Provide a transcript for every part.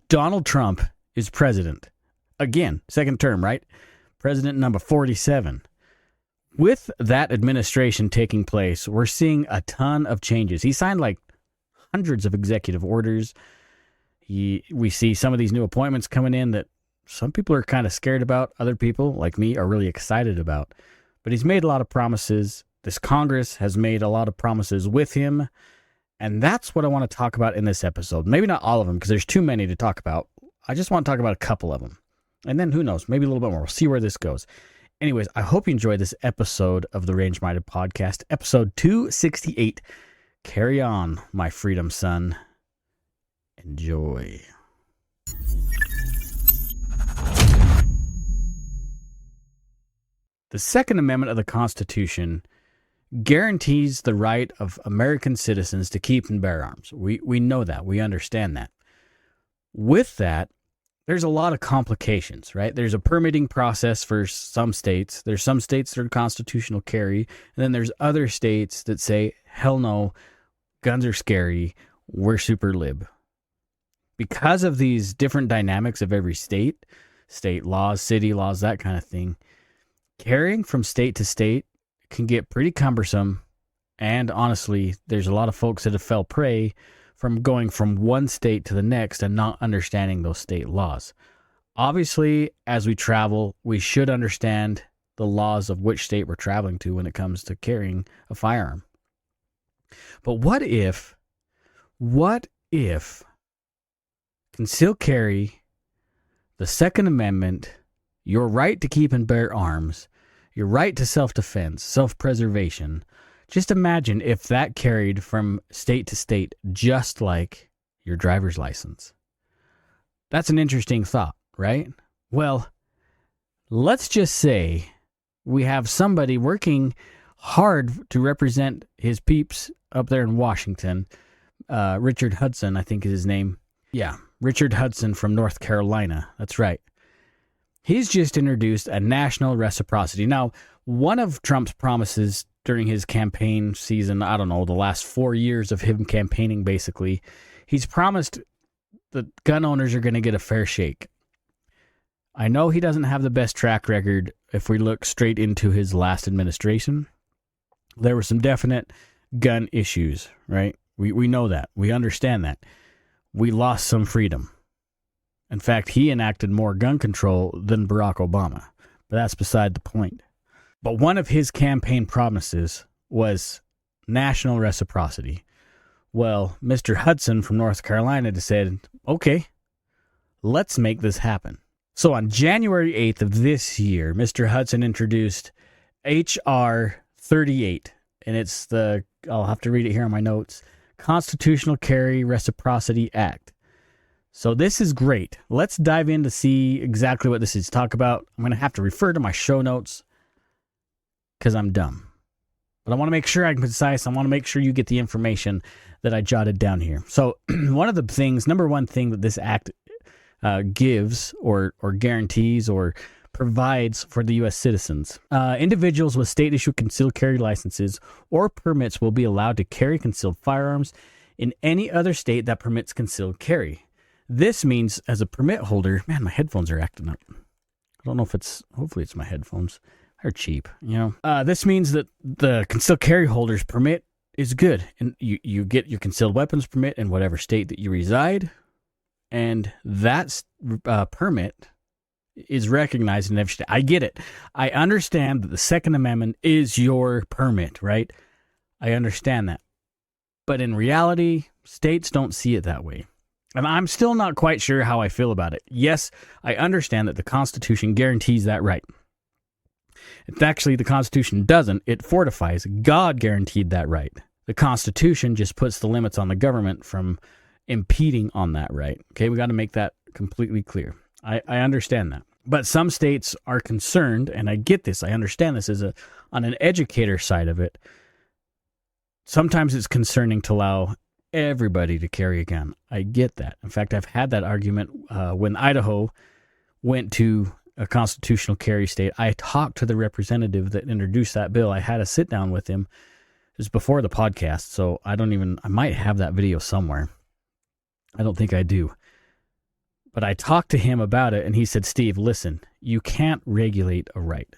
Donald Trump is president. Again, second term, right? President number 47. With that administration taking place, we're seeing a ton of changes. He signed like hundreds of executive orders. We see some of these new appointments coming in that some people are kind of scared about. Other people, like me, are really excited about. But he's made a lot of promises. This Congress has made a lot of promises with him. And that's what I want to talk about in this episode. Maybe not all of them, because there's too many to talk about. I just want to talk about a couple of them. And then who knows, maybe a little bit more. We'll see where this goes. Anyways, I hope you enjoyed this episode of the Range Minded Podcast, episode 268. Carry on, my freedom son. Enjoy. The Second Amendment of the Constitution guarantees the right of American citizens to keep and bear arms. We know that. We understand that. With that, there's a lot of complications, right? There's a permitting process for some states. There's some states that are constitutional carry. And then there's other states that say, hell no, guns are scary. We're super lib. Because of these different dynamics of every state laws, city laws, that kind of thing, carrying from state to state can get pretty cumbersome. And honestly, there's a lot of folks that have fell prey from going from one state to the next and not understanding those state laws. Obviously, as we travel, we should understand the laws of which state we're traveling to when it comes to carrying a firearm. But what if concealed carry, the Second Amendment, your right to keep and bear arms, your right to self-defense, self-preservation, just imagine if that carried from state to state just like your driver's license. That's an interesting thought, right? Well, let's just say we have somebody working hard to represent his peeps up there in Washington. Richard Hudson, I think is his name. Yeah, Richard Hudson from North Carolina. That's right. He's just introduced a national reciprocity. Now, one of Trump's promises during his campaign season, I don't know, the last 4 years of him campaigning, basically, he's promised that gun owners are going to get a fair shake. I know he doesn't have the best track record if we look straight into his last administration. There were some definite gun issues, right? We know that. We understand that. We lost some freedom. In fact, he enacted more gun control than Barack Obama, but that's beside the point. But one of his campaign promises was national reciprocity. Well, Mr. Hudson from North Carolina just said, okay, let's make this happen. So on January 8th of this year, Mr. Hudson introduced H.R. 38, and it's I'll have to read it here on my notes, Constitutional Carry Reciprocity Act. So this is great. Let's dive in to see exactly what this is. Talk about, I'm going to have to refer to my show notes because I'm dumb. But I want to make sure I'm concise. I want to make sure you get the information that I jotted down here. So one of the things, number one thing that this act gives or guarantees or provides for the U.S. citizens, individuals with state-issued concealed carry licenses or permits will be allowed to carry concealed firearms in any other state that permits concealed carry. This means as a permit holder, man, my headphones are acting up. I don't know if hopefully it's my headphones. They're cheap, This means that the concealed carry holder's permit is good. And you get your concealed weapons permit in whatever state that you reside. And that permit is recognized in every state. I get it. I understand that the Second Amendment is your permit, right? I understand that. But in reality, states don't see it that way. And I'm still not quite sure how I feel about it. Yes, I understand that the Constitution guarantees that right. If actually the Constitution doesn't, it fortifies. God guaranteed that right. The Constitution just puts the limits on the government from impeding on that right. Okay, we got to make that completely clear. I understand that. But some states are concerned, and I get this, I understand this on an educator side of it. Sometimes it's concerning to allow everybody to carry a gun. I get that. In fact, I've had that argument when Idaho went to a constitutional carry state. I talked to the representative that introduced that bill. I had a sit down with him. It was before the podcast, so I might have that video somewhere. I don't think I do. But I talked to him about it, and he said, Steve, listen, you can't regulate a right.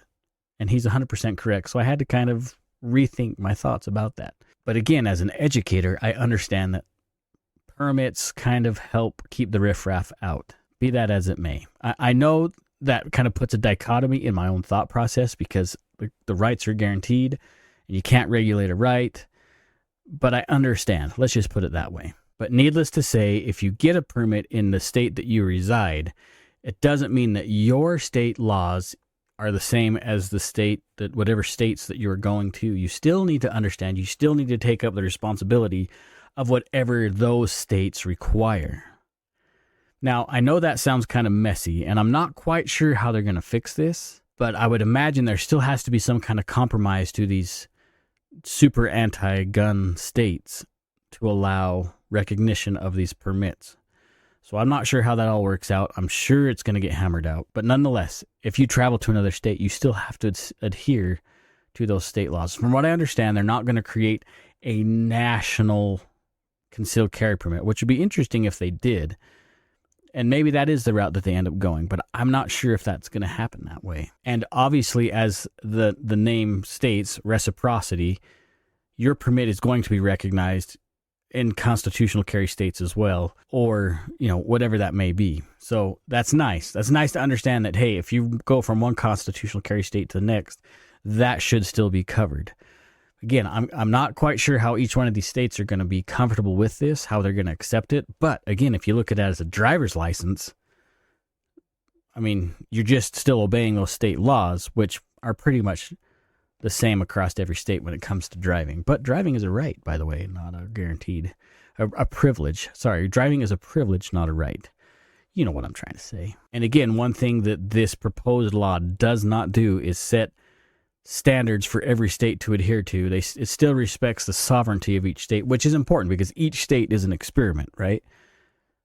And he's 100% correct. So I had to kind of rethink my thoughts about that. But again, as an educator, I understand that permits kind of help keep the riffraff out, be that as it may. I know that kind of puts a dichotomy in my own thought process because the rights are guaranteed and you can't regulate a right. But I understand. Let's just put it that way. But needless to say, if you get a permit in the state that you reside, it doesn't mean that your state laws are the same as the state that whatever states that you're going to. You still need to understand, you still need to take up the responsibility of whatever those states require. Now, I know that sounds kind of messy, and I'm not quite sure how they're going to fix this, but I would imagine there still has to be some kind of compromise to these super anti-gun states to allow recognition of these permits. So I'm not sure how that all works out. I'm sure it's going to get hammered out. But nonetheless, if you travel to another state, you still have to adhere to those state laws. From what I understand, they're not going to create a national concealed carry permit, which would be interesting if they did. And maybe that is the route that they end up going, but I'm not sure if that's going to happen that way. And obviously, as the name states, reciprocity, your permit is going to be recognized in constitutional carry states as well, or, whatever that may be. So that's nice. That's nice to understand that, hey, if you go from one constitutional carry state to the next, that should still be covered. Again, I'm not quite sure how each one of these states are going to be comfortable with this, how they're going to accept it. But again, if you look at it as a driver's license, I mean, you're just still obeying those state laws, which are pretty much the same across every state when it comes to driving. But driving is a right, by the way, not a guaranteed, a privilege. Sorry, driving is a privilege, not a right. You know what I'm trying to say. And again, one thing that this proposed law does not do is set standards for every state to adhere to. It still respects the sovereignty of each state, which is important because each state is an experiment, right?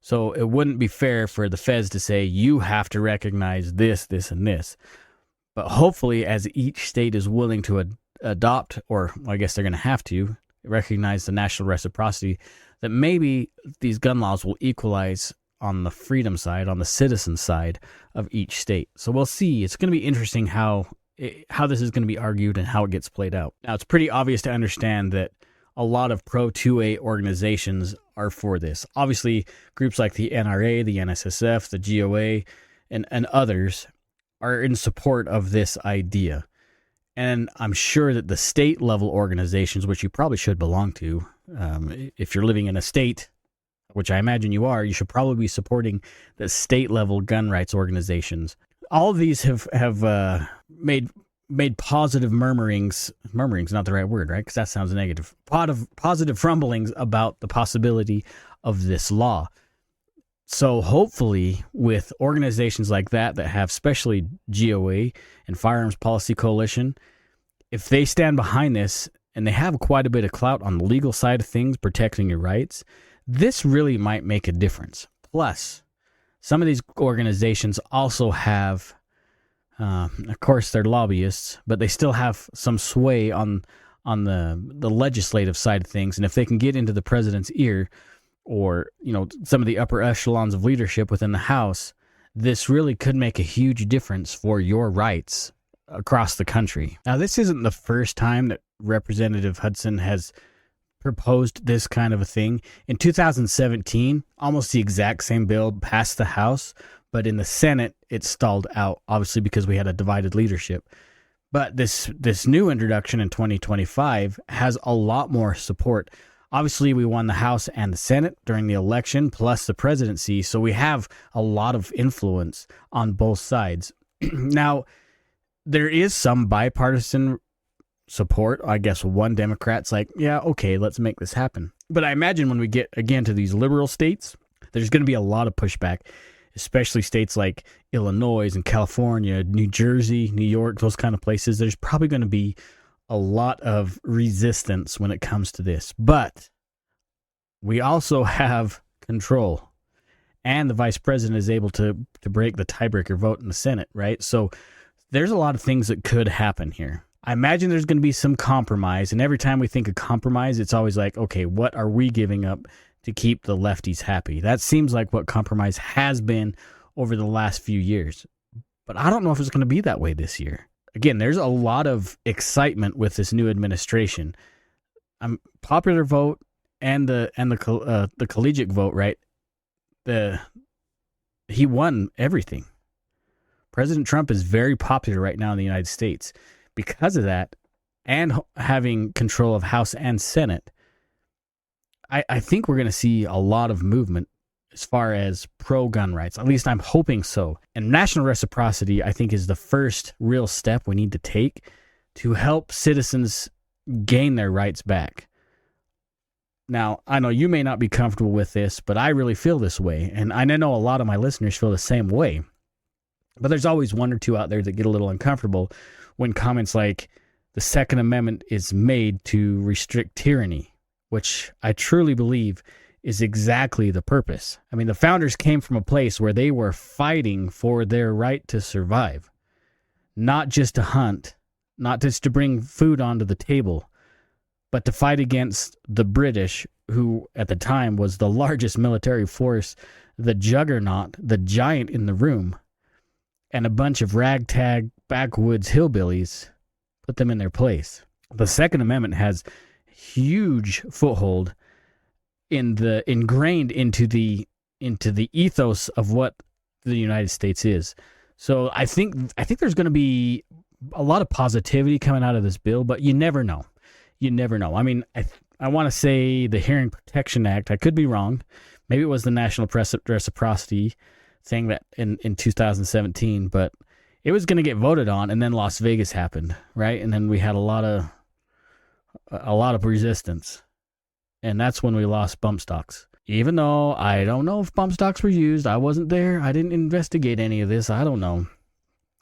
So it wouldn't be fair for the feds to say, you have to recognize this, this, and this. But hopefully, as each state is willing to adopt, or I guess they're going to have to, recognize the national reciprocity, that maybe these gun laws will equalize on the freedom side, on the citizen side of each state. So we'll see. It's going to be interesting how this is going to be argued and how it gets played out. Now, it's pretty obvious to understand that a lot of pro-2A organizations are for this. Obviously, groups like the NRA, the NSSF, the GOA, and others are in support of this idea. And I'm sure that the state-level organizations, which you probably should belong to, if you're living in a state, which I imagine you are, you should probably be supporting the state-level gun rights organizations. All of these have made positive murmurings not the right word, right? Because that sounds negative. Positive rumblings about the possibility of this law. So hopefully with organizations like that have especially GOA and Firearms Policy Coalition, if they stand behind this and they have quite a bit of clout on the legal side of things, protecting your rights, this really might make a difference. Plus, some of these organizations also have, of course, they're lobbyists, but they still have some sway on the legislative side of things. And if they can get into the president's ear, or some of the upper echelons of leadership within the House, this really could make a huge difference for your rights across the country. Now, this isn't the first time that Representative Hudson has proposed this kind of a thing. In 2017, almost the exact same bill passed the House, but in the Senate, it stalled out, obviously because we had a divided leadership. But this new introduction in 2025 has a lot more support. Obviously, we won the House and the Senate during the election, plus the presidency, so we have a lot of influence on both sides. Now, there is some bipartisan support. I guess one Democrat's like, yeah, okay, let's make this happen. But I imagine when we get, again, to these liberal states, there's going to be a lot of pushback, especially states like Illinois and California, New Jersey, New York, those kind of places. There's probably going to be a lot of resistance when it comes to this. But we also have control. And the vice president is able to break the tiebreaker vote in the Senate, right? So there's a lot of things that could happen here. I imagine there's going to be some compromise. And every time we think of compromise, it's always like, okay, what are we giving up to keep the lefties happy. That seems like what compromise has been over the last few years. But I don't know if it's going to be that way this year. Again, there's a lot of excitement with this new administration. Popular vote and the collegiate vote, right? He won everything. President Trump is very popular right now in the United States. Because of that, and having control of House and Senate, I think we're going to see a lot of movement as far as pro-gun rights. At least I'm hoping so. And national reciprocity, I think, is the first real step we need to take to help citizens gain their rights back. Now, I know you may not be comfortable with this, but I really feel this way. And I know a lot of my listeners feel the same way. But there's always one or two out there that get a little uncomfortable when comments like the Second Amendment is made to restrict tyranny, which I truly believe is exactly the purpose. I mean, the founders came from a place where they were fighting for their right to survive, not just to hunt, not just to bring food onto the table, but to fight against the British, who at the time was the largest military force, the juggernaut, the giant in the room, and a bunch of ragtag backwoods hillbillies put them in their place. The Second Amendment has huge foothold ingrained into the ethos of what the United States is. So I think there's going to be a lot of positivity coming out of this bill, but you never know. You never know. I mean, I want to say the Hearing Protection Act. I could be wrong. Maybe it was the National Reciprocity thing that in 2017, but it was going to get voted on, and then Las Vegas happened, right? And then we had a lot of resistance, and that's when we lost bump stocks. Even though I don't know if bump stocks were used, I wasn't there. I didn't investigate any of this. I don't know.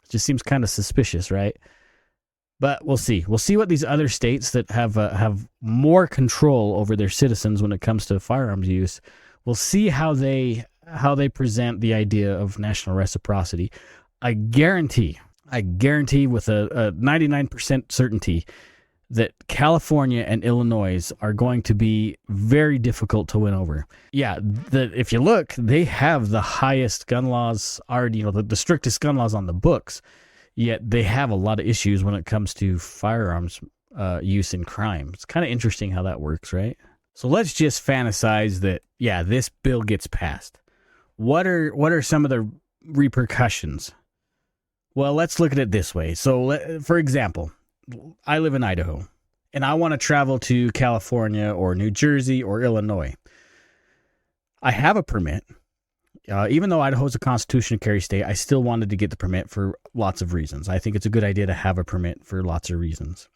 It just seems kind of suspicious, right? But we'll see. We'll see what these other states that have more control over their citizens when it comes to firearms use. We'll see how they present the idea of national reciprocity. I guarantee with a 99% certainty that California and Illinois are going to be very difficult to win over. Yeah, if you look, they have the highest gun laws already, the strictest gun laws on the books, yet they have a lot of issues when it comes to firearms use in crime. It's kind of interesting how that works, right? So let's just fantasize that, yeah, this bill gets passed. What are some of the repercussions? Well, let's look at it this way. So, for example, I live in Idaho, and I want to travel to California or New Jersey or Illinois. I have a permit. Even though Idaho is a constitutional carry state, I still wanted to get the permit for lots of reasons. I think it's a good idea to have a permit for lots of reasons,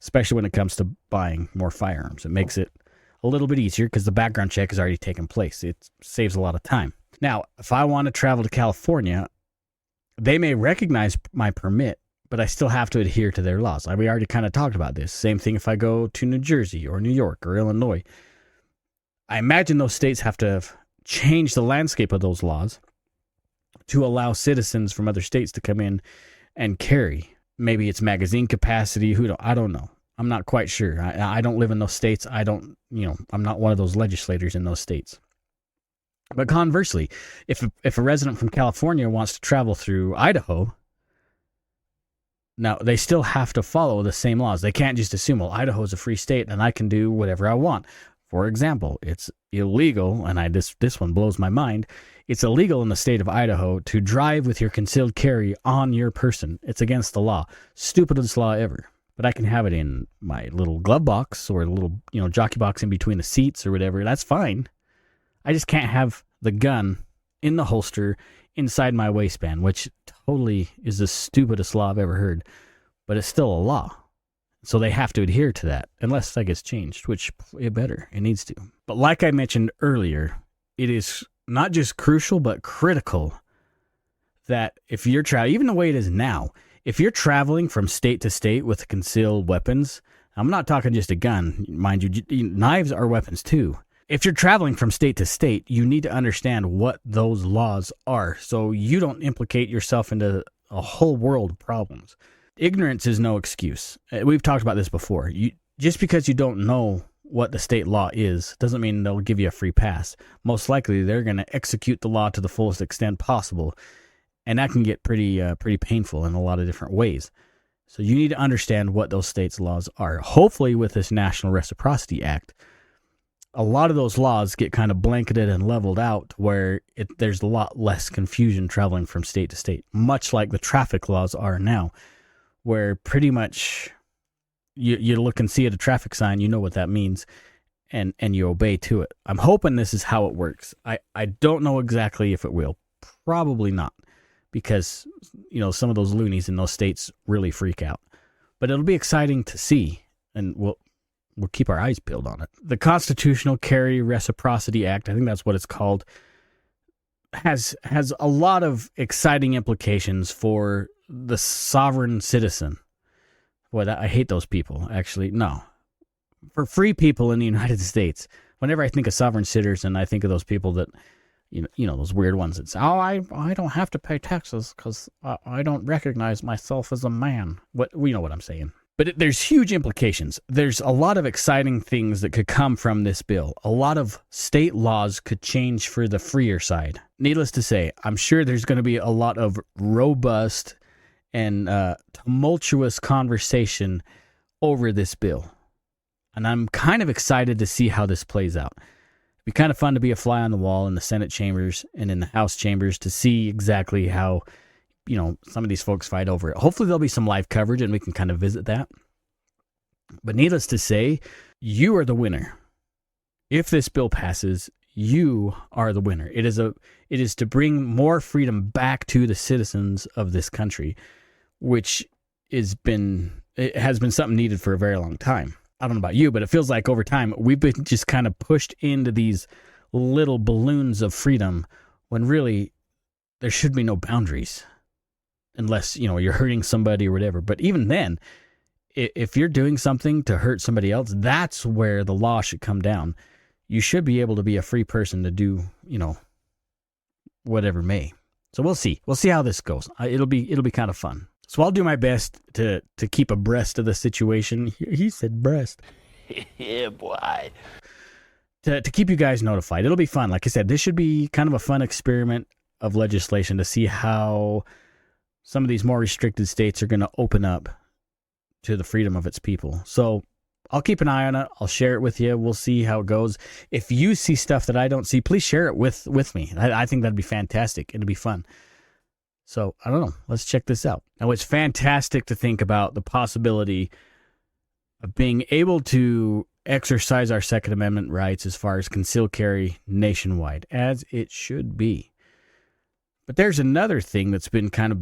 especially when it comes to buying more firearms. It makes it a little bit easier because the background check has already taken place. It saves a lot of time. Now, if I want to travel to California, they may recognize my permit, but I still have to adhere to their laws. We already kind of talked about this. Same thing if I go to New Jersey or New York or Illinois. I imagine those states have to change the landscape of those laws to allow citizens from other states to come in and carry. Maybe it's magazine capacity. I don't know. I'm not quite sure. I don't live in those states. I'm not one of those legislators in those states. But conversely, if a resident from California wants to travel through Idaho, now they still have to follow the same laws. They can't just assume, well, Idaho is a free state and I can do whatever I want. For example, it's illegal, and this one blows my mind. It's illegal in the state of Idaho to drive with your concealed carry on your person. It's against the law. Stupidest law ever. But I can have it in my little glove box or a little, jockey box in between the seats or whatever. That's fine. I just can't have the gun in the holster inside my waistband, which totally is the stupidest law I've ever heard. But it's still a law. So they have to adhere to that, unless that gets changed, which it better. It needs to. But like I mentioned earlier, it is not just crucial, but critical that if you're even the way it is now, if you're traveling from state to state with concealed weapons, I'm not talking just a gun, mind you, knives are weapons too. If you're traveling from state to state, you need to understand what those laws are so you don't implicate yourself into a whole world of problems. Ignorance is no excuse. We've talked about this before. Just because you don't know what the state law is doesn't mean they'll give you a free pass. Most likely, they're going to execute the law to the fullest extent possible, and that can get pretty painful in a lot of different ways. So you need to understand what those states' laws are. Hopefully, with this National Reciprocity Act, a lot of those laws get kind of blanketed and leveled out where there's a lot less confusion traveling from state to state, much like the traffic laws are now, where pretty much you look and see at a traffic sign, you know what that means, and you obey to it. I'm hoping this is how it works. I don't know exactly if it will. Probably not, because some of those loonies in those states really freak out. But it'll be exciting to see, and we'll keep our eyes peeled on it. The Constitutional Carry Reciprocity Act, I think that's what it's called, has a lot of exciting implications for the sovereign citizen. Boy, I hate those people, actually. No. For free people in the United States, whenever I think of sovereign citizen, I think of those people that, those weird ones that say, oh, I don't have to pay taxes because I don't recognize myself as a man. You know what I'm saying. But there's huge implications. There's a lot of exciting things that could come from this bill. A lot of state laws could change for the freer side. Needless to say, I'm sure there's going to be a lot of robust and tumultuous conversation over this bill. And I'm kind of excited to see how this plays out. It'd be kind of fun to be a fly on the wall in the Senate chambers and in the House chambers to see exactly how some of these folks fight over it. Hopefully there'll be some live coverage and we can kind of visit that. But needless to say, you are the winner. If this bill passes, you are the winner. It is to bring more freedom back to the citizens of this country, which has been something needed for a very long time. I don't know about you, but it feels like over time we've been just kind of pushed into these little balloons of freedom when really there should be no boundaries. Unless, you're hurting somebody or whatever. But even then, if you're doing something to hurt somebody else, that's where the law should come down. You should be able to be a free person to do, whatever may. So we'll see. We'll see how this goes. It'll be kind of fun. So I'll do my best to keep abreast of the situation. He said breast. Yeah, boy. To keep you guys notified. It'll be fun. Like I said, this should be kind of a fun experiment of legislation to see how some of these more restricted states are going to open up to the freedom of its people. So I'll keep an eye on it. I'll share it with you. We'll see how it goes. If you see stuff that I don't see, please share it with me. I think that'd be fantastic. It'd be fun. So I don't know. Let's check this out. Now, it's fantastic to think about the possibility of being able to exercise our Second Amendment rights as far as concealed carry nationwide, as it should be. But there's another thing that's been kind of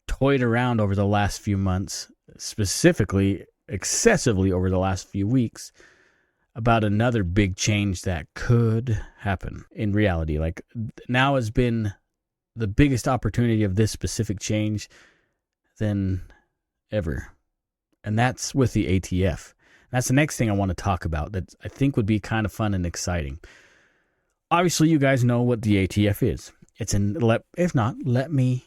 toyed around over the last few months, specifically excessively over the last few weeks, about another big change that could happen in reality. Like, now has been the biggest opportunity of this specific change than ever. And that's with the ATF. That's the next thing I want to talk about that I think would be kind of fun and exciting. Obviously, you guys know what the ATF is. If not, let me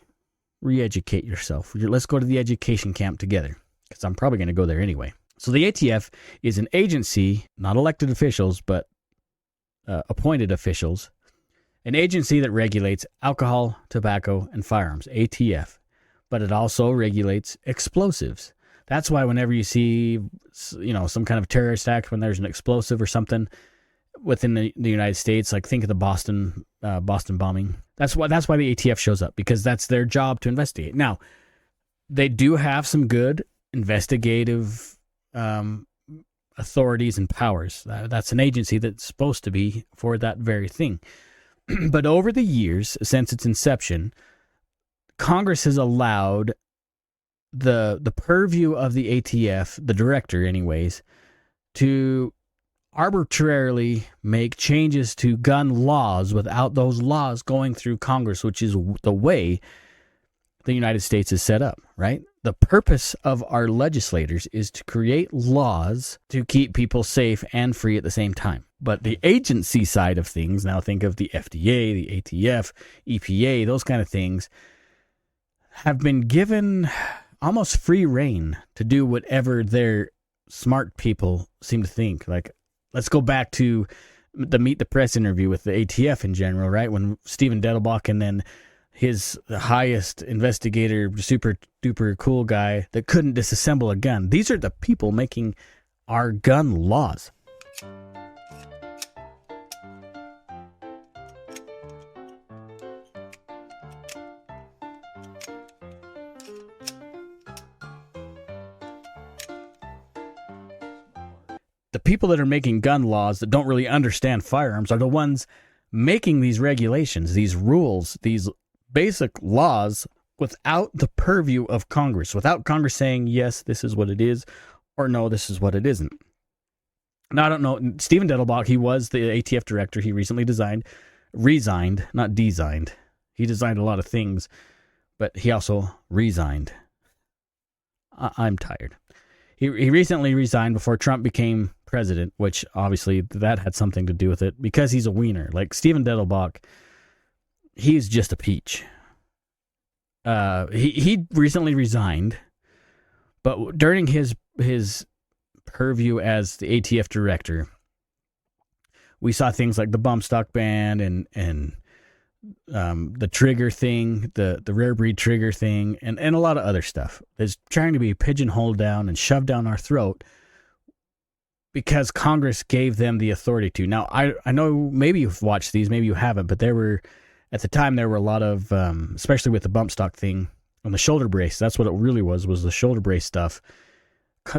re-educate yourself. Let's go to the education camp together, because I'm probably going to go there anyway. So the ATF is an agency, not elected officials, but appointed officials, an agency that regulates alcohol, tobacco, and firearms, ATF, but it also regulates explosives. That's why whenever you see, some kind of terrorist act, when there's an explosive or something within the United States, like think of the Boston bombing. That's why the ATF shows up, because that's their job to investigate. Now, they do have some good investigative authorities and powers. That's an agency that's supposed to be for that very thing. But over the years, since its inception, Congress has allowed the purview of the ATF, the director anyways, to arbitrarily make changes to gun laws without those laws going through Congress, which is the way the United States is set up, right? The purpose of our legislators is to create laws to keep people safe and free at the same time. But the agency side of things, now think of the FDA, the ATF, EPA, those kind of things, have been given almost free rein to do whatever their smart people seem to think. Like let's go back to the Meet the Press interview with the ATF in general, right? When Stephen Dettelbach and then the highest investigator, super duper cool guy that couldn't disassemble a gun. These are the people making our gun laws. The people that are making gun laws that don't really understand firearms are the ones making these regulations, these rules, these basic laws without the purview of Congress, without Congress saying, yes, this is what it is, or no, this is what it isn't. Now, I don't know. Stephen Dettelbach, he was the ATF director. He recently resigned, not designed. He designed a lot of things, but he also resigned. I'm tired. He recently resigned before Trump became president, which obviously that had something to do with it because he's a wiener. Like Stephen Dettelbach, he's just a peach. He recently resigned, but during his purview as the ATF director, we saw things like the bump stock ban and the trigger thing, the rare breed trigger thing, and a lot of other stuff that's trying to be pigeonholed down and shoved down our throat because Congress gave them the authority to. Now, I know maybe you've watched these, maybe you haven't, but at the time there were a lot of, especially with the bump stock thing on the shoulder brace. That's what it really was the shoulder brace stuff.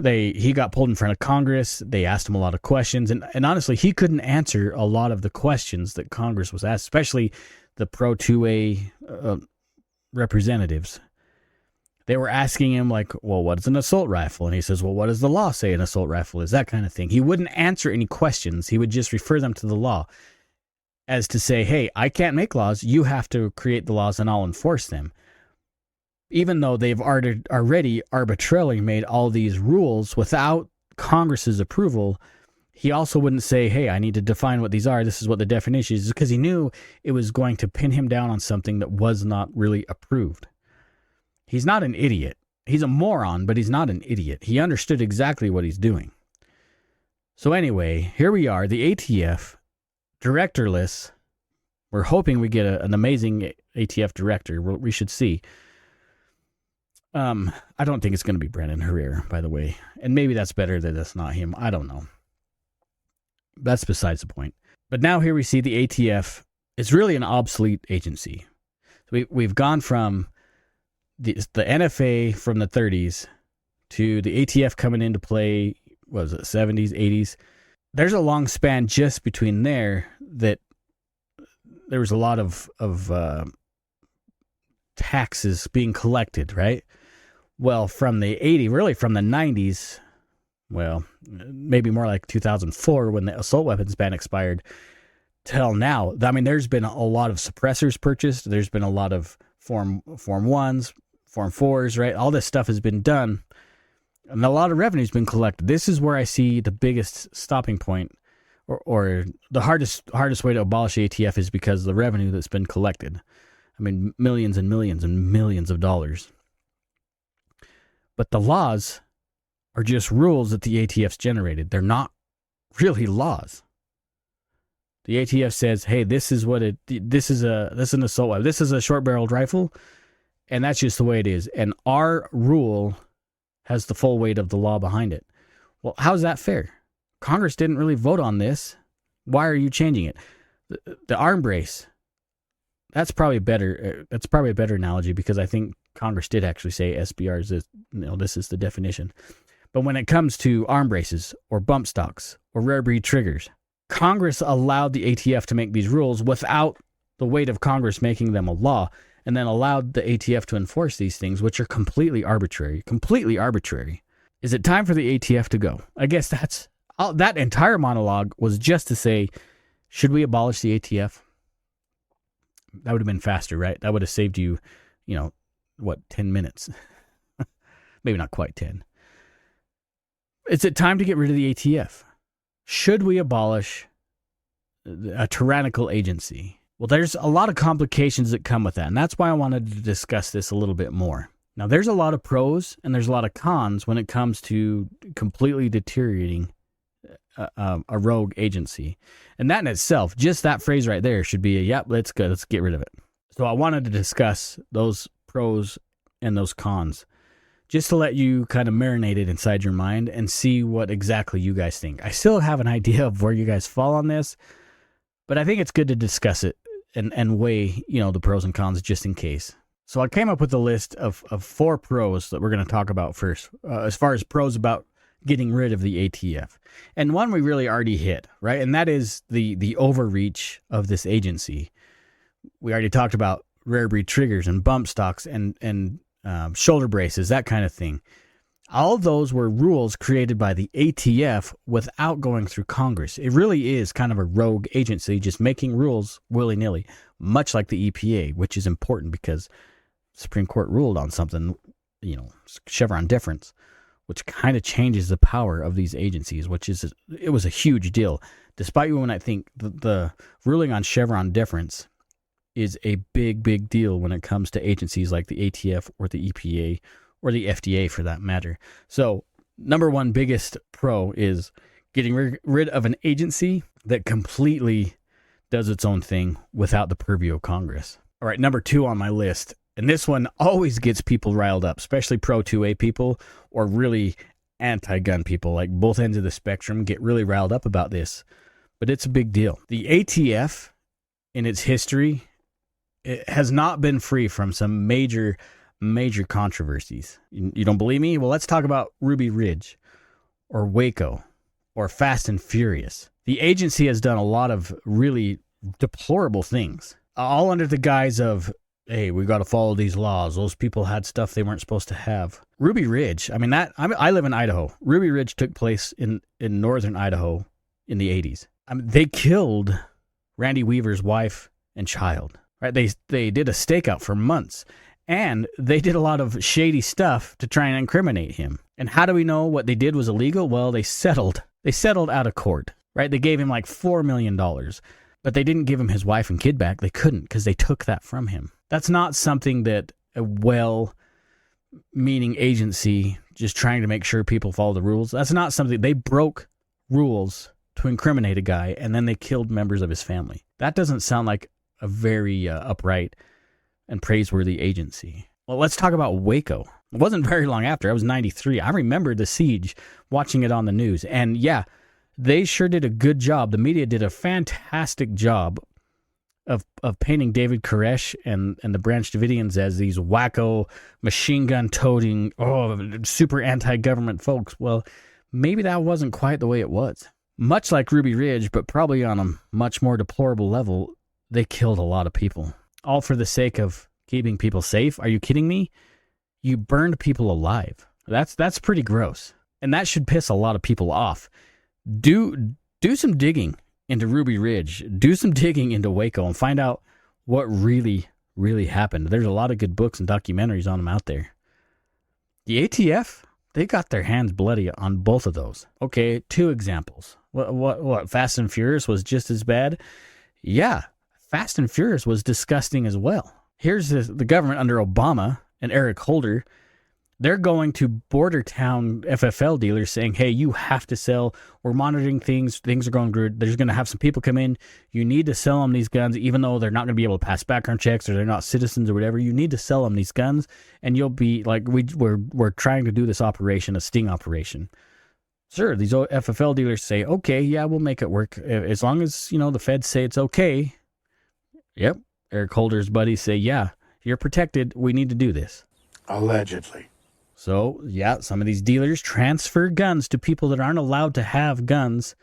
He got pulled in front of Congress. They asked him a lot of questions, and honestly, he couldn't answer a lot of the questions that Congress was asked, especially the pro 2A representatives. They were asking him like, well, what is an assault rifle? And he says, well, what does the law say an assault rifle is? That kind of thing. He wouldn't answer any questions. He would just refer them to the law as to say, hey, I can't make laws. You have to create the laws and I'll enforce them. Even though they've already arbitrarily made all these rules without Congress's approval, he also wouldn't say, hey, I need to define what these are. This is what the definition is, because he knew it was going to pin him down on something that was not really approved. He's not an idiot. He's a moron, but he's not an idiot. He understood exactly what he's doing. So anyway, here we are, the ATF, directorless. We're hoping we get an amazing ATF director. We should see. I don't think it's going to be Brennan Herrera, by the way. And maybe that's better that it's not him. I don't know. That's besides the point. But now here we see the ATF is really an obsolete agency. We've gone from the NFA from the 30s to the ATF coming into play, what was it, 70s, 80s. There's a long span just between there that there was a lot of taxes being collected, right? Well, from the 80s, really from the 90s, well, maybe more like 2004 when the assault weapons ban expired, till now. I mean, there's been a lot of suppressors purchased. There's been a lot of Form 1s, Form 4s, right? All this stuff has been done, and a lot of revenue's been collected. This is where I see the biggest stopping point, or the hardest way to abolish ATF is because of the revenue that's been collected. I mean, millions and millions and millions of dollars. But the laws are just rules that the ATF's generated. They're not really laws. The ATF says, hey, this is an assault weapon. This is a short-barreled rifle, and that's just the way it is. And our rule has the full weight of the law behind it. Well, how's that fair? Congress didn't really vote on this. Why are you changing it? The arm brace. That's probably better. That's probably a better analogy because I think Congress did actually say SBRs is, this is the definition. But when it comes to arm braces or bump stocks or rare breed triggers, Congress allowed the ATF to make these rules without the weight of Congress making them a law, and then allowed the ATF to enforce these things, which are completely arbitrary. Completely arbitrary. Is it time for the ATF to go? I guess that entire monologue was just to say, should we abolish the ATF? That would have been faster, right? That would have saved you, 10 minutes? Maybe not quite 10. Is it time to get rid of the ATF? Should we abolish a tyrannical agency? Well, there's a lot of complications that come with that, and that's why I wanted to discuss this a little bit more. Now, there's a lot of pros and there's a lot of cons when it comes to completely deteriorating a rogue agency. And that in itself, just that phrase right there should be yep, let's go. Let's get rid of it. So I wanted to discuss those pros and those cons, just to let you kind of marinate it inside your mind and see what exactly you guys think. I still have an idea of where you guys fall on this, but I think it's good to discuss it and weigh, the pros and cons just in case. So I came up with a list of 4 pros that we're going to talk about first, as far as pros about getting rid of the ATF. And one we really already hit, right? And that is the overreach of this agency. We already talked about rare breed triggers and bump stocks and shoulder braces, that kind of thing. All of those were rules created by the ATF without going through Congress. It really is kind of a rogue agency just making rules willy-nilly, much like the EPA, which is important because the Supreme Court ruled on something, Chevron deference, which kind of changes the power of these agencies, it was a huge deal. Despite when I think the ruling on Chevron deference is a big, big deal when it comes to agencies like the ATF or the EPA or the FDA for that matter. So number one biggest pro is getting rid of an agency that completely does its own thing without the purview of Congress. All right, number 2 on my list, and this one always gets people riled up, especially pro 2A people or really anti-gun people, like both ends of the spectrum get really riled up about this, but it's a big deal. The ATF in its history, it has not been free from some major controversies. You don't believe me? Well, let's talk about Ruby Ridge or Waco or Fast and Furious. The agency has done a lot of really deplorable things, all under the guise of, hey, we got to follow these laws. Those people had stuff they weren't supposed to have. Ruby Ridge, I live in Idaho. Ruby Ridge took place in northern Idaho in the 80s. They killed Randy Weaver's wife and child. Right? They did a stakeout for months, and they did a lot of shady stuff to try and incriminate him. And how do we know what they did was illegal? Well, they settled. They settled out of court, right? They gave him like $4 million, but they didn't give him his wife and kid back. They couldn't because they took that from him. That's not something that a well-meaning agency just trying to make sure people follow the rules. That's not something. They broke rules to incriminate a guy, and then they killed members of his family. That doesn't sound like a very upright and praiseworthy agency. Well, let's talk about Waco. It wasn't very long after. I was 93. I remember the siege, watching it on the news. And yeah, they sure did a good job. The media did a fantastic job of painting David Koresh and the Branch Davidians as these wacko, machine gun toting, super anti-government folks. Well, maybe that wasn't quite the way it was. Much like Ruby Ridge, but probably on a much more deplorable level, they killed a lot of people, all for the sake of keeping people safe. Are you kidding me? You burned people alive. That's pretty gross. And that should piss a lot of people off. Do some digging into Ruby Ridge. Do some digging into Waco and find out what really, really happened. There's a lot of good books and documentaries on them out there. The ATF, they got their hands bloody on both of those. Okay, 2 examples. What? Fast and Furious was just as bad? Yeah. Fast and Furious was disgusting as well. Here's the government under Obama and Eric Holder. They're going to border town FFL dealers saying, hey, you have to sell. We're monitoring things. Things are going good. There's going to have some people come in. You need to sell them these guns, even though they're not going to be able to pass background checks or they're not citizens or whatever. You need to sell them these guns, and you'll be like, we're trying to do this operation, a sting operation. Sure, these FFL dealers say, okay, yeah, we'll make it work. As long as, the feds say it's okay. Yep. Eric Holder's buddies say, yeah, you're protected. We need to do this. Allegedly. So, yeah, some of these dealers transfer guns to people that aren't allowed to have guns,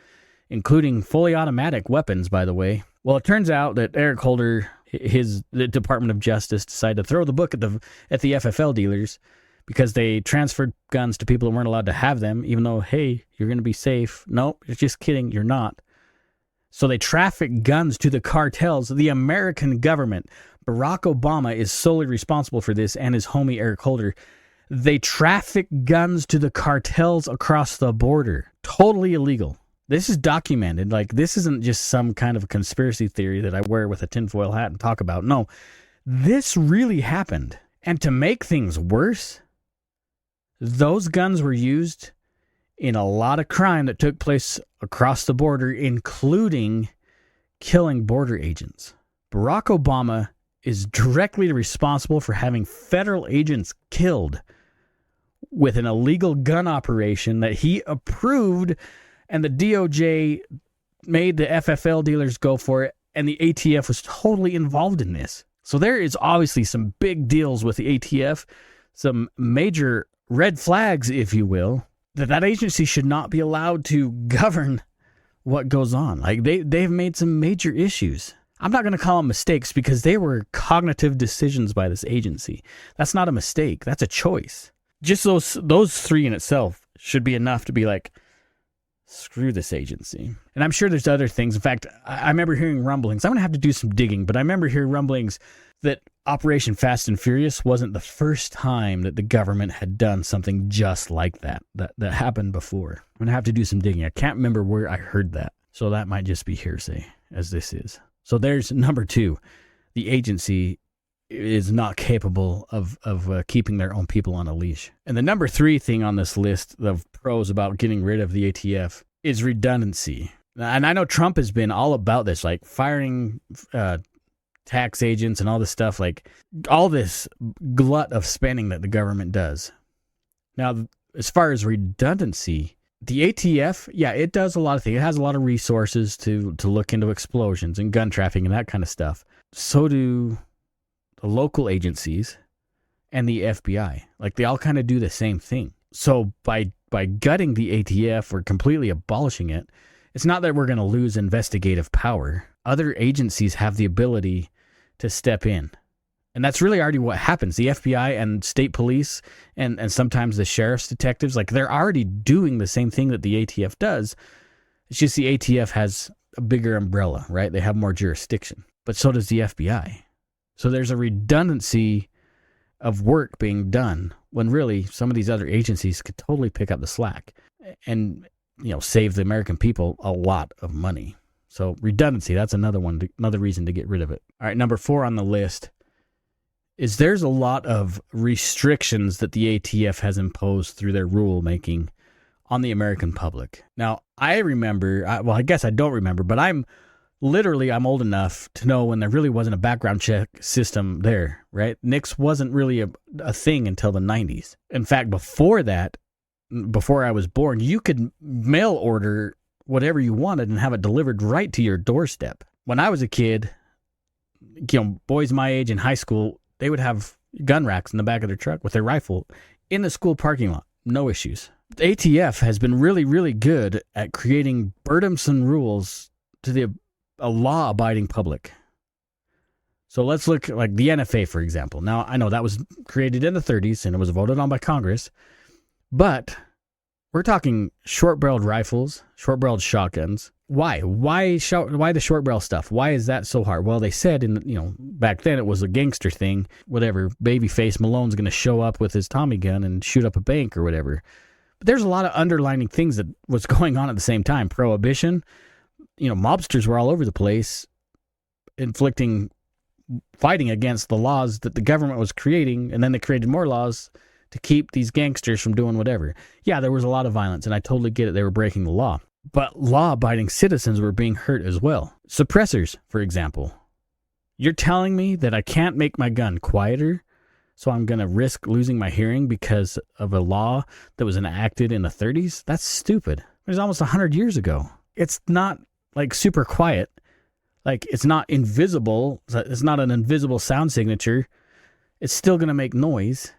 including fully automatic weapons, by the way. Well, it turns out that Eric Holder, the Department of Justice, decided to throw the book at the FFL dealers because they transferred guns to people that weren't allowed to have them, even though, hey, you're going to be safe. Nope, just kidding, you're not. So they traffic guns to the cartels. The American government, Barack Obama is solely responsible for this, and his homie Eric Holder. They traffic guns to the cartels across the border. Totally illegal. This is documented. Like, this isn't just some kind of a conspiracy theory that I wear with a tinfoil hat and talk about. No, this really happened. And to make things worse, those guns were used in a lot of crime that took place across the border, including killing border agents. Barack Obama is directly responsible for having federal agents killed with an illegal gun operation that he approved, and the DOJ made the FFL dealers go for it, and the ATF was totally involved in this. So there is obviously some big deals with the ATF, some major red flags, if you will, that agency should not be allowed to govern what goes on. Like they've made some major issues. I'm not going to call them mistakes because they were cognitive decisions by this agency. That's not a mistake. That's a choice. Just those three in itself should be enough to be like, screw this agency. And I'm sure there's other things. In fact, I remember hearing rumblings. I'm going to have to do some digging, but I remember hearing rumblings that Operation Fast and Furious wasn't the first time that the government had done something just like that happened before. I'm going to have to do some digging. I can't remember where I heard that. So that might just be hearsay, as this is. So there's number 2. The agency is not capable of keeping their own people on a leash. And the number 3 thing on this list of pros about getting rid of the ATF is redundancy. And I know Trump has been all about this, like firing tax agents and all this stuff, like all this glut of spending that the government does. Now, as far as redundancy, the ATF, yeah, it does a lot of things. It has a lot of resources to look into explosions and gun trafficking and that kind of stuff. So do the local agencies and the FBI. Like they all kind of do the same thing. So by gutting the ATF or completely abolishing it, it's not that we're going to lose investigative power. Other agencies have the ability to step in. And that's really already what happens. The FBI and state police and sometimes the sheriff's detectives, like they're already doing the same thing that the ATF does. It's just the ATF has a bigger umbrella, right? They have more jurisdiction. But so does the FBI. So there's a redundancy of work being done when really some of these other agencies could totally pick up the slack and, save the American people a lot of money. So redundancy, that's another reason to get rid of it. All right, number 4 on the list is there's a lot of restrictions that the ATF has imposed through their rulemaking on the American public. Now, I remember, I guess I don't remember, but I'm old enough to know when there really wasn't a background check system there, right? NICS wasn't really a thing until the 90s. In fact, before that, before I was born, you could mail order whatever you wanted and have it delivered right to your doorstep. When I was a kid, boys my age in high school, they would have gun racks in the back of their truck with their rifle in the school parking lot. No issues. The ATF has been really, really good at creating burdensome rules to a law-abiding public. So let's look like the NFA, for example. Now, I know that was created in the 30s and it was voted on by Congress, but we're talking short-barreled rifles, short-barreled shotguns. Why? Why the short-barrel stuff? Why is that so hard? Well, they said back then it was a gangster thing. Whatever, babyface Malone's going to show up with his Tommy gun and shoot up a bank or whatever. But there's a lot of underlining things that was going on at the same time. Prohibition, mobsters were all over the place, fighting against the laws that the government was creating, and then they created more laws to keep these gangsters from doing whatever. Yeah, there was a lot of violence, and I totally get it. They were breaking the law. But law-abiding citizens were being hurt as well. Suppressors, for example. You're telling me that I can't make my gun quieter, so I'm going to risk losing my hearing because of a law that was enacted in the 30s? That's stupid. It was almost 100 years ago. It's not like super quiet. Like it's not invisible. It's not an invisible sound signature. It's still going to make noise.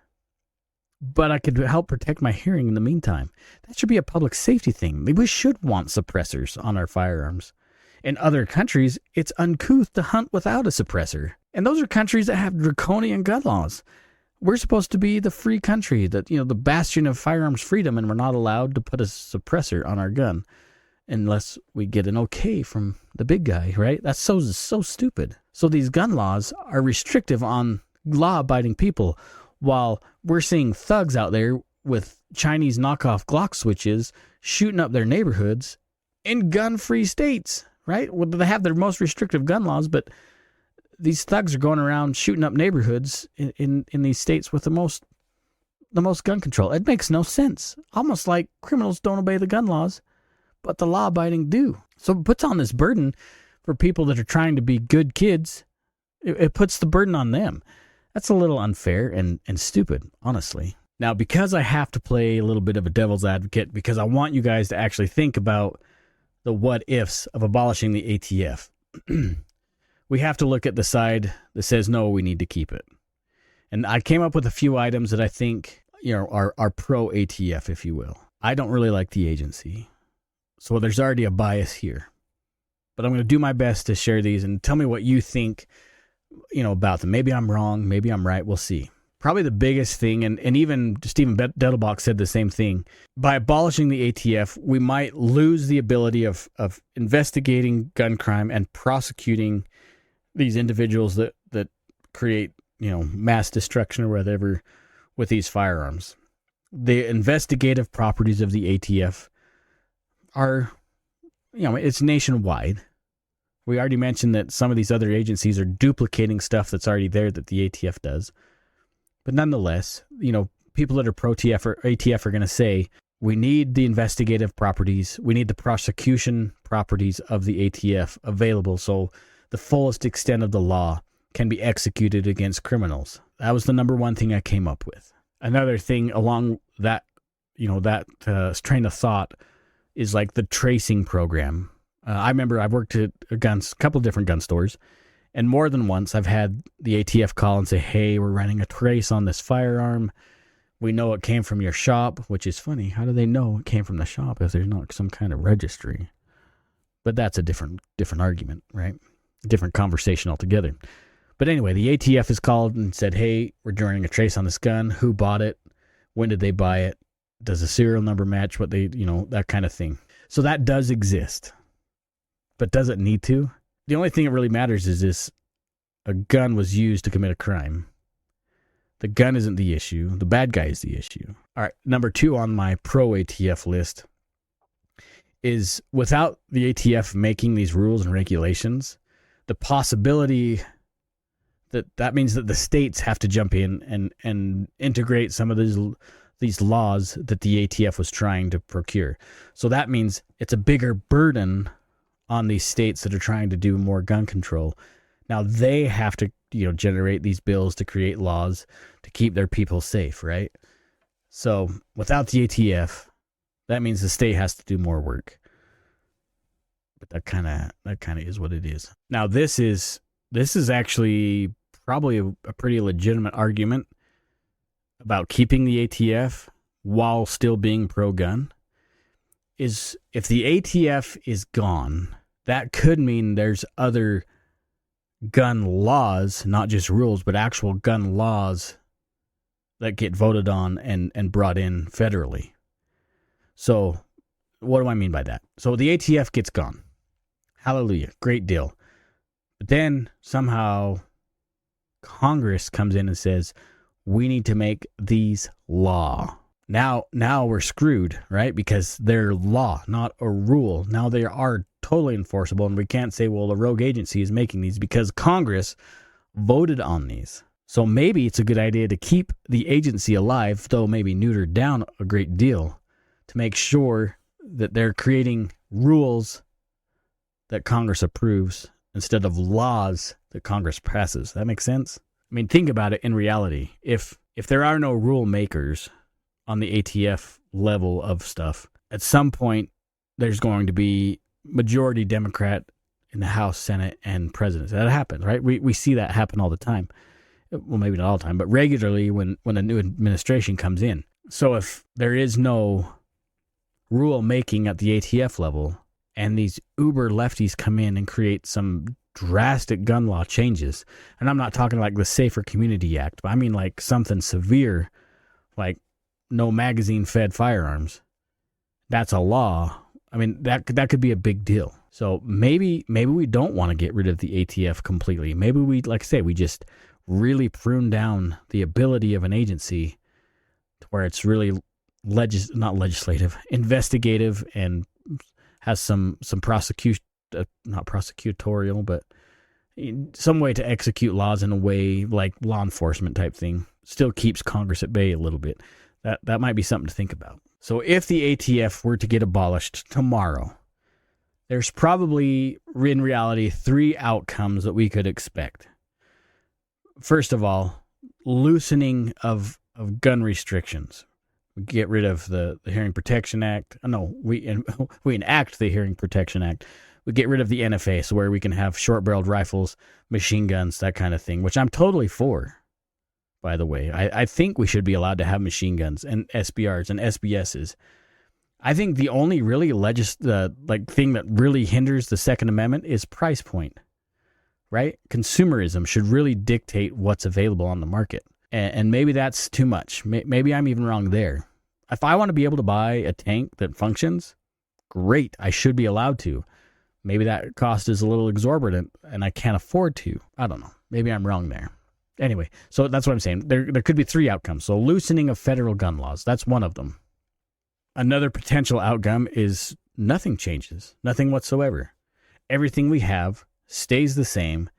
But I could help protect my hearing in the meantime. That should be a public safety thing. We should want suppressors on our firearms. In other countries, it's uncouth to hunt without a suppressor. And those are countries that have draconian gun laws. We're supposed to be the free country, the bastion of firearms freedom, and we're not allowed to put a suppressor on our gun unless we get an okay from the big guy, right? That's so stupid. So these gun laws are restrictive on law-abiding people, while we're seeing thugs out there with Chinese knockoff Glock switches shooting up their neighborhoods in gun-free states, right? Well, they have their most restrictive gun laws, but these thugs are going around shooting up neighborhoods in these states with the most the most gun control. It makes no sense. Almost like criminals don't obey the gun laws, but the law-abiding do. So it puts on this burden for people that are trying to be good kids. It puts the burden on them. That's a little unfair and stupid, honestly. Now, because I have to play a little bit of a devil's advocate, because I want you guys to actually think about the what-ifs of abolishing the ATF, we have to look at the side that says, no, we need to keep it. And I came up with a few items that I think, are pro-ATF, if you will. I don't really like the agency. So there's already a bias here. But I'm going to do my best to share these and tell me what you think, about them. Maybe I'm wrong. Maybe I'm right. We'll see. Probably the biggest thing, and even Stephen Dettelbach said the same thing, by abolishing the ATF, we might lose the ability of investigating gun crime and prosecuting these individuals that create, mass destruction or whatever with these firearms. The investigative properties of the ATF are, it's nationwide. We already mentioned that some of these other agencies are duplicating stuff that's already there that the ATF does. But nonetheless, people that are pro-ATF are going to say, we need the investigative properties, we need the prosecution properties of the ATF available so the fullest extent of the law can be executed against criminals. That was the number one thing I came up with. Another thing along that, train of thought is like the tracing program. I remember I worked at a couple different gun stores, and more than once I've had the ATF call and say, hey, we're running a trace on this firearm. We know it came from your shop, which is funny. How do they know it came from the shop if there's not some kind of registry? But that's a different argument, right? Different conversation altogether. But anyway, the ATF is called and said, hey, we're running a trace on this gun. Who bought it? When did they buy it? Does the serial number match what they, that kind of thing. So that does exist. But does it need to? The only thing that really matters is a gun was used to commit a crime. The gun isn't the issue. The bad guy is the issue. All right, number 2 on my pro-ATF list is without the ATF making these rules and regulations, the possibility that means that the states have to jump in and integrate some of these laws that the ATF was trying to procure. So that means it's a bigger burden on these states that are trying to do more gun control. Now they have to, generate these bills to create laws to keep their people safe, right? So without the ATF, that means the state has to do more work. But that kind of is what it is. Now this is actually probably a pretty legitimate argument about keeping the ATF while still being pro-gun. Is if the ATF is gone, that could mean there's other gun laws, not just rules, but actual gun laws that get voted on and brought in federally. So what do I mean by that? So the ATF gets gone. Hallelujah. Great deal. But then somehow Congress comes in and says, we need to make these law. Now we're screwed, right? Because they're law, not a rule. Now they are totally enforceable, and we can't say, well, a rogue agency is making these because Congress voted on these. So maybe it's a good idea to keep the agency alive, though maybe neutered down a great deal, to make sure that they're creating rules that Congress approves instead of laws that Congress passes. That makes sense? I mean, think about it in reality. If there are no rule makers on the ATF level of stuff, at some point there's going to be majority Democrat in the House, Senate, and President. That happens, right? We see that happen all the time. Well, maybe not all the time, but regularly when a new administration comes in. So if there is no rule making at the ATF level and these uber lefties come in and create some drastic gun law changes, and I'm not talking like the Safer Community Act, but I mean like something severe, like no magazine fed firearms. That's a law. I mean, that could be a big deal. So maybe we don't want to get rid of the ATF completely. Maybe we, like I say, we just really prune down the ability of an agency to where it's really not legislative, investigative, and has some prosecution, not prosecutorial, but some way to execute laws in a way like law enforcement type thing. still keeps Congress at bay a little bit. That might be something to think about. So if the ATF were to get abolished tomorrow, there's probably, in reality, 3 outcomes that we could expect. First of all, loosening of gun restrictions. We get rid of the Hearing Protection Act. No, we enact the Hearing Protection Act. We get rid of the NFA, so where we can have short-barreled rifles, machine guns, that kind of thing, which I'm totally for, by the way. I think we should be allowed to have machine guns and SBRs and SBSs. I think the only really thing that really hinders the Second Amendment is price point, right? Consumerism should really dictate what's available on the market. And maybe that's too much. Maybe I'm even wrong there. If I want to be able to buy a tank that functions, great, I should be allowed to. Maybe that cost is a little exorbitant and I can't afford to. I don't know. Maybe I'm wrong there. Anyway, so that's what I'm saying. There could be 3 outcomes. So loosening of federal gun laws, that's one of them. Another potential outcome is nothing changes, nothing whatsoever. Everything we have stays the same,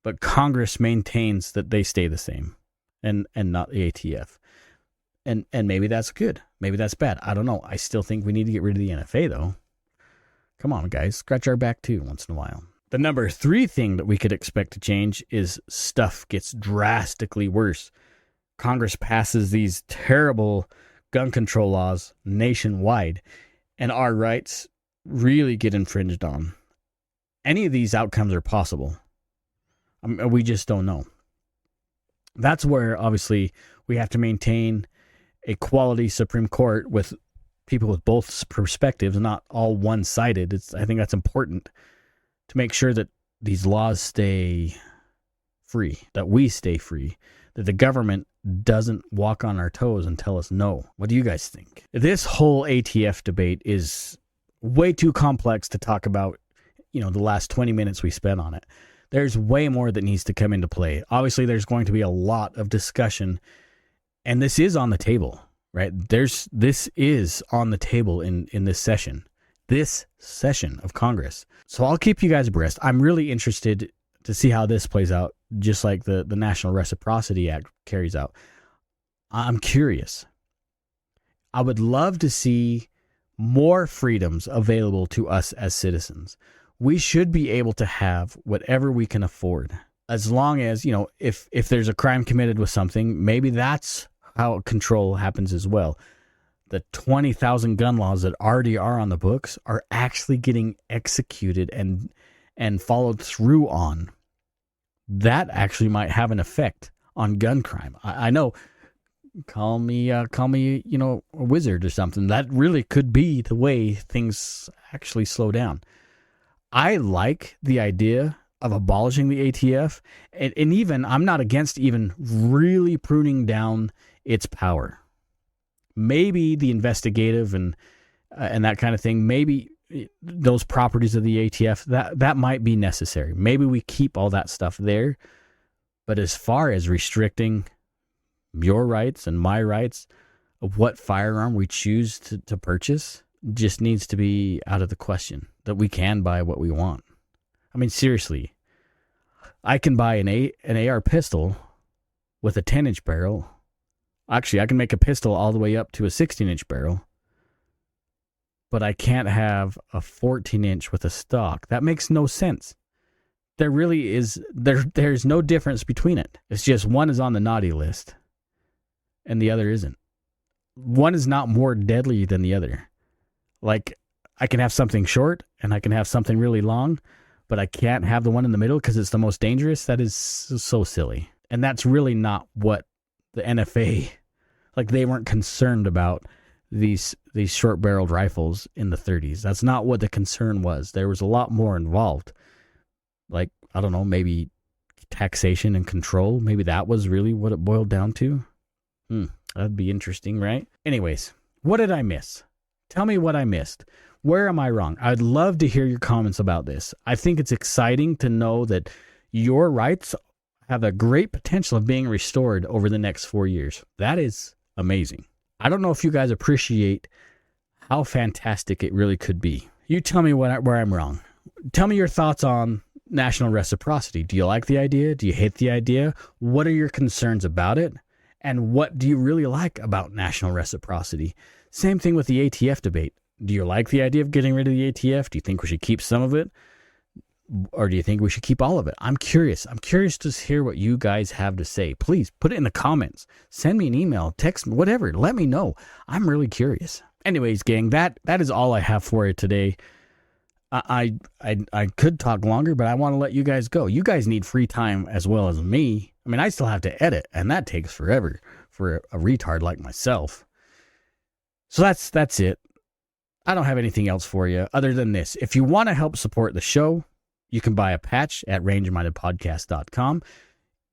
but Congress maintains that they stay the same and not the ATF. And maybe that's good. Maybe that's bad. I don't know. I still think we need to get rid of the NFA, though. Come on, guys. Scratch our back, too, once in a while. The number 3 thing that we could expect to change is stuff gets drastically worse. Congress passes these terrible gun control laws nationwide, and our rights really get infringed on. Any of these outcomes are possible. We just don't know. That's where, obviously, we have to maintain a quality Supreme Court with people with both perspectives, not all one-sided. I think that's important to make sure that these laws stay free, that we stay free, that the government doesn't walk on our toes and tell us no. What do you guys think? This whole ATF debate is way too complex to talk about, the last 20 minutes we spent on it. There's way more that needs to come into play. Obviously, there's going to be a lot of discussion, and this is on the table, right? This is on the table in this session of Congress. So I'll keep you guys abreast. I'm really interested to see how this plays out, just like the National Reciprocity Act carries out. I'm curious. I would love to see more freedoms available to us as citizens. We should be able to have whatever we can afford, as long as, if there's a crime committed with something, maybe that's how control happens as well. The 20,000 gun laws that already are on the books are actually getting executed and followed through on. That actually might have an effect on gun crime. I know, call me, a wizard or something. That really could be the way things actually slow down. I like the idea of abolishing the ATF, and even I'm not against even really pruning down its power. Maybe the investigative and that kind of thing, maybe those properties of the ATF, that might be necessary. Maybe we keep all that stuff there. But as far as restricting your rights and my rights of what firearm we choose to purchase, just needs to be out of the question, that we can buy what we want. I mean, seriously, I can buy an AR pistol with a 10-inch barrel. Actually, I can make a pistol all the way up to a 16-inch barrel, but I can't have a 14-inch with a stock. That makes no sense. There really is, there's no difference between it. It's just one is on the naughty list and the other isn't. One is not more deadly than the other. Like, I can have something short and I can have something really long, but I can't have the one in the middle because it's the most dangerous. That is so silly. And that's really not what the NFA, like, they weren't concerned about these short-barreled rifles in the 30s. That's not what the concern was. There was a lot more involved. Like, I don't know, maybe taxation and control. Maybe that was really what it boiled down to. That'd be interesting, right? Anyways, what did I miss? Tell me what I missed. Where am I wrong? I'd love to hear your comments about this. I think it's exciting to know that your rights have a great potential of being restored over the next 4 years. That is amazing. I don't know if you guys appreciate how fantastic it really could be. You tell me where I'm wrong. Tell me your thoughts on national reciprocity. Do you like the idea? Do you hate the idea? What are your concerns about it? And what do you really like about national reciprocity? Same thing with the ATF debate. Do you like the idea of getting rid of the ATF? Do you think we should keep some of it? Or do you think we should keep all of it? I'm curious. I'm curious to hear what you guys have to say. Please put it in the comments. Send me an email, text me, whatever. Let me know. I'm really curious. Anyways, gang, that is all I have for you today. I could talk longer, but I want to let you guys go. You guys need free time as well as me. I mean, I still have to edit, and that takes forever for a retard like myself. So that's it. I don't have anything else for you other than this. If you want to help support the show, you can buy a patch at rangemindedpodcast.com.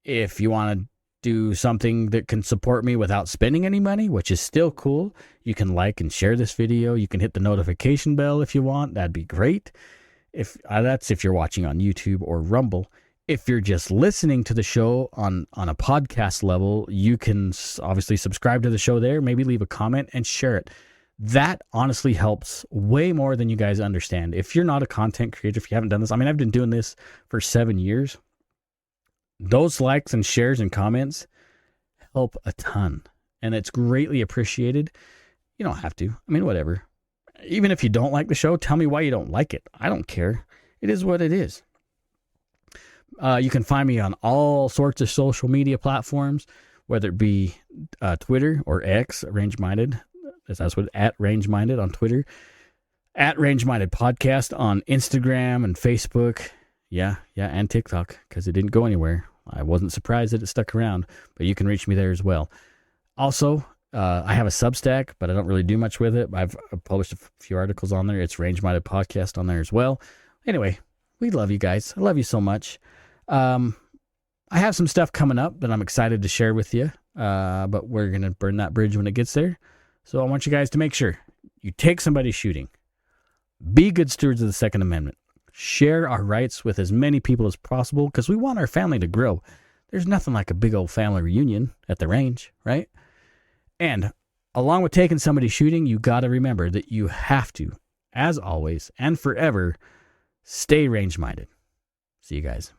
If you want to do something that can support me without spending any money, which is still cool, you can like and share this video. You can hit the notification bell if you want. That'd be great. That's if you're watching on YouTube or Rumble. If you're just listening to the show on a podcast level, you can obviously subscribe to the show there, maybe leave a comment and share it. That honestly helps way more than you guys understand. If you're not a content creator, if you haven't done this, I mean, I've been doing this for 7 years. Those likes and shares and comments help a ton, and it's greatly appreciated. You don't have to. I mean, whatever. Even if you don't like the show, tell me why you don't like it. I don't care. It is what it is. You can find me on all sorts of social media platforms, whether it be Twitter or X, Range-Minded. That's what, at Range-Minded on Twitter. At Range-Minded Podcast on Instagram and Facebook. Yeah, and TikTok, because it didn't go anywhere. I wasn't surprised that it stuck around, but you can reach me there as well. Also, I have a Substack, but I don't really do much with it. I've published a few articles on there. It's Range-Minded Podcast on there as well. Anyway, we love you guys. I love you so much. I have some stuff coming up that I'm excited to share with you, but we're going to burn that bridge when it gets there. So I want you guys to make sure you take somebody shooting. Be good stewards of the Second Amendment. Share our rights with as many people as possible because we want our family to grow. There's nothing like a big old family reunion at the range, right? And along with taking somebody shooting, you got to remember that you have to, as always and forever, stay range-minded. See you guys.